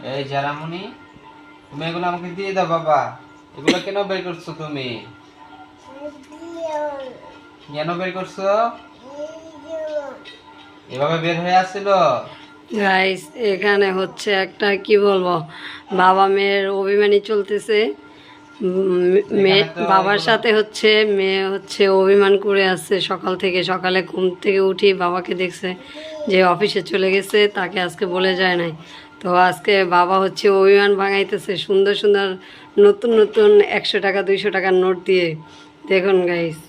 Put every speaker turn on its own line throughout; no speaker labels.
এই জারামণি, তুমি এগুলো আমাকে দিয়ে দাও বাবা। এগুলো কেন বের করছো তুমি? কেন বের করছো? এভাবে বের হয়ে আসছিল।
গাইস এখানে হচ্ছে একটা কি বলবো, বাবা মেয়ের অভিমানী চলতেছে। মেয়ে বাবার সাথে হচ্ছে মেয়ে হচ্ছে অভিমান করে আসছে সকাল থেকে। সকালে ঘুম থেকে উঠি বাবাকে দেখছে যে অফিসে চলে গেছে, তাকে আজকে বলে যায় নাই। তো আজকে বাবা হচ্ছে অভিমান ভাঙাইতেছে সুন্দর সুন্দর নতুন নতুন 100 টাকা 200 টাকার নোট দিয়ে। দেখুন গাইস,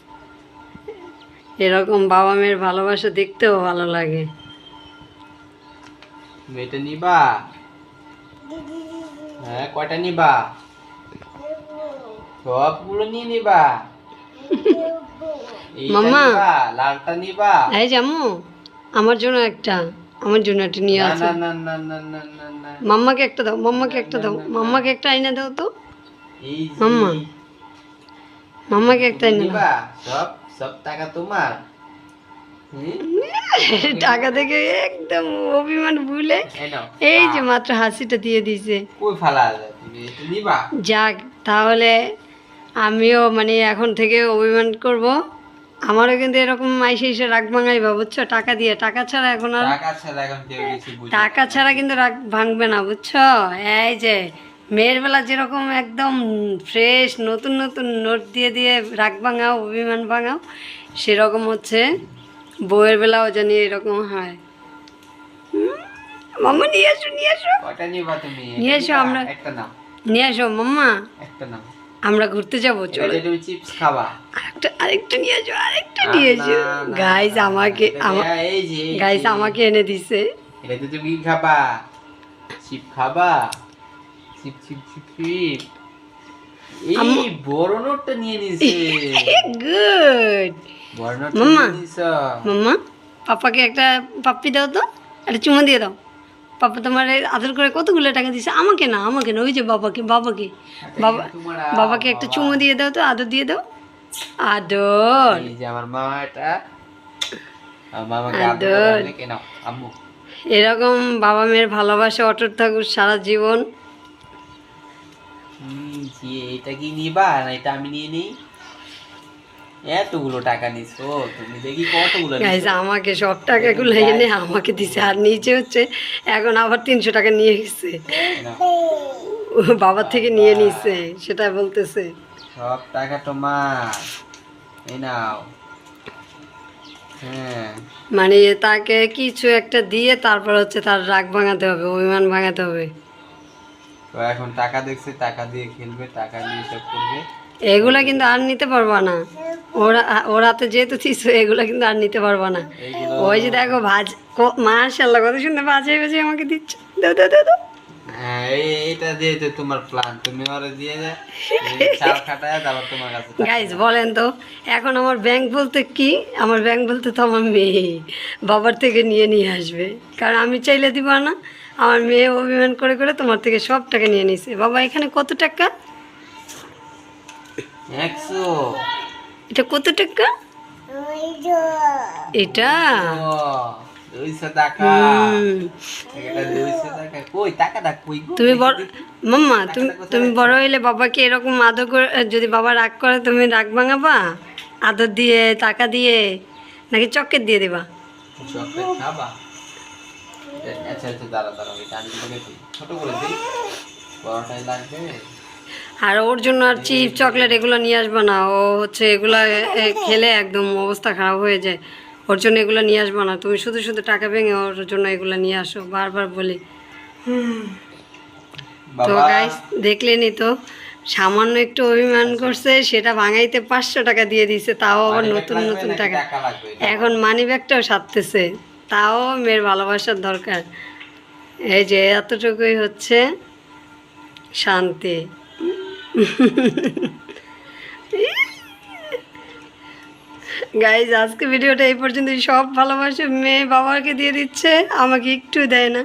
এরকম বাবা মেয়ের ভালোবাসা দেখতেও ভালো লাগে।
তুমি এটা নিবা? হ্যাঁ, কয়টা নিবা? সবগুলো নিয়ে নিবা? এইটা
মাম্মা,
নিবা? লালটা নিবা?
এই জামু, আমার জন্য একটা, আমার জন্য একটা নিয়ে
না
আসো।
না না না না না না না।
মাম্মাকে একটা দাও, মাম্মাকে একটা দাও, মাম্মাকে একটা আইনা দাও তো।
এই যে
মাম্মা, মাম্মাকে একটা
তুমি
আইনা দাও।
নিবা? সব সব টাকা তোমার? হুম?
টাকা থেকে একদম অভিমান ভুলে
এই নাও।
এই যে মাত্র হাসিটা দিয়ে দিছে।
কই ফালা যায়? তুমি এটা নিবা?
যাক, তাহলে আমিও মানে এখন থেকে অভিমান করব। আমারও কিন্তু এরকম আইসে এসে রাগ ভাঙাইবা, বুঝছো? টাকা দিয়ে, টাকা ছাড়া এখন আর,
টাকা ছাড়া এখন কেউ কিছু বুঝে না।
টাকা ছাড়া কিন্তু রাগ ভাঙবে না, বুঝছো? এই যে মেয়ের বেলা যেরকম একদম ফ্রেশ নতুন নতুন নোট দিয়ে দিয়ে রাগ ভাঙাও অভিমান ভাঙাও, সেরকম হচ্ছে বউয়ের বেলাও জানি এরকম হয়। মাম্মা নিয়ে আসো, নিয়ে আসো,
কয়টা নিবা তুমি?
নিয়ে
একটা
এসো।
নিবা?
আমরা
একটা নাও।
নিয়ে আসো মাম্মা,
একটা নাও।
আমরা ঘুরতে যাবো,
এটা
চলো।
দিয়ে তুমি চিপস খাবা?
আরেকটা নিয়ে আসো, আরেকটা নিয়ে এসো।
না, না,
গাইস
না,
আমাকে
এটা দেয়া, এই যে এই
গাইস
যে।
আমাকে এনে দিছে।
এটা দিয়ে তুমি কি খাবা? চিপ খাবা? Chip chip chip chip. এই
আম্মু।
বড় নোটটা নিয়ে নিছে।
গুড।
বড় নোটটা
মাম্মা,
নিয়ে নিছ।
মাম্মা, পাপাকে একটা পাপ্পি দাও তো, একটা চুমা দিয়ে দাও। পাপা তোমার আদর করে কতগুলো টাকা দিছে। আমাকে না, আমাকে না, ওই যে বাবাকে, বাবাকে। বাবা,
তোমার
বাবাকে একটা
বাবা।
চুমু দিয়ে দাও তো, আদর দিয়ে দাও। আদর,
এই যে আমার মামা, এটা আমার মামাকে আদর করে
আদর।
আনলে কেন আম্মু?
এরকম বাবা মেয়ের ভালোবাসা অটুট থাকুক সারা জীবন।
জি, এটা কি নিবা না এটা আমি নিয়ে নিই? এতগুলো টাকা নিছো তুমি, দেখি কতগুলো
গাইজ
নিছো।
আমাকে সব টাকাগুলো এনে আমাকে দিছে, আর নিচে হচ্ছে এখন আবার 300 টাকা নিয়ে গেছে। ও বাবার থেকে নিয়ে নিছে, সেটা বলতেছে।
সব টাকা তোমার, এই নাও। হ্যাঁ,
মানে তাকে কিছু একটা দিয়ে তারপর হচ্ছে তার রাগ ভাঙাতে হবে, অভিমান ভাঙাতে হবে।
তো এখন টাকা দেখছে, টাকা দিয়ে খেলবে, টাকা দিয়ে সব করবে।
এগুলা কিন্তু আর নিতে পারবা না। ওরা ওর হাতে যেহেতু দিছো, এগুলা কিন্তু আর নিতে পারবা না।
এইগুলো
ওই যে দেখো ভাজ, মাশাআল্লাহ কত সুন্দর ভাজে ভাজে আমাকে দিচ্ছ। দাও দাও দাও দাও।
হ্যাঁ, এটা দিয়ে তো তোমার প্ল্যান, তুমি ওরে দিয়ে যা চাল খাটায় তারপর তোমার কাছে টাকা
গাইজ
দাও।
বলেন তো, এখন আমার ব্যাংক বলতে কি? আমার ব্যাংক বলতে তো আমার মেয়ে বাবার থেকে নিয়ে নিয়ে আসবে, কারণ আমি চাইলে দিব না। আমার মেয়ে অভিমান করে করে তোমার থেকে সব টাকা নিয়ে নিছে। বাবা এখানে কত টাকা?
100।
এটা কত টাকা? এটা
200 টাকা।
হুম।
এটা 200 টাকা। কই টাকাটা কই গো?
তুমি বড়
দেখি, দেখি।
মাম্মা, তুমি
টাকাটা কোথায়
তুমি
রাখছো?
বড় হইলে বাবাকে এরকম আদর করে, যদি বাবা রাগ করে তুমি রাগ ভাঙাবা আদর দিয়ে, টাকা দিয়ে, নাকি চকলেট দিয়ে দিবা?
চকলেট খাবা? আচ্ছা আচ্ছা, দাঁড়া দাঁড়া, এটা আমি তোমাকে দিই। ছোট করে দিই, বড়টাই লাগবে।
আর ওর জন্য আর চিপ চকলেট এগুলো নিয়ে আসবে না। ও হচ্ছে এগুলা খেলে একদম অবস্থা খারাপ হয়ে যায়। ওর জন্য এগুলো নিয়ে আসবে না। তুমি শুধু শুধু টাকা ভেঙে ওর জন্য এগুলো নিয়ে আসো, বারবার বলি। তো
বাবা,
গাইস দেখলেনি তো, সামান্য একটু অভিমান করছে, সেটা ভাঙাইতে 500 টাকা দিয়ে দিছে, তাও আবার
মানিব্যাগ
নতুন
লাগবে
নতুন
নাকি
টাকা।
টাকা লাগবে?
এখন মানি ব্যাগটাও সারতেছে, তাও মেয়ের ভালোবাসার দরকার। এই যে এতটুকুই হচ্ছে শান্তি। গাইজ আজকে ভিডিওটা এই পর্যন্ত। সব ভালোবাসে মেয়ে বাবাকে দিয়ে দিচ্ছে, আমাকে একটু দেয় না।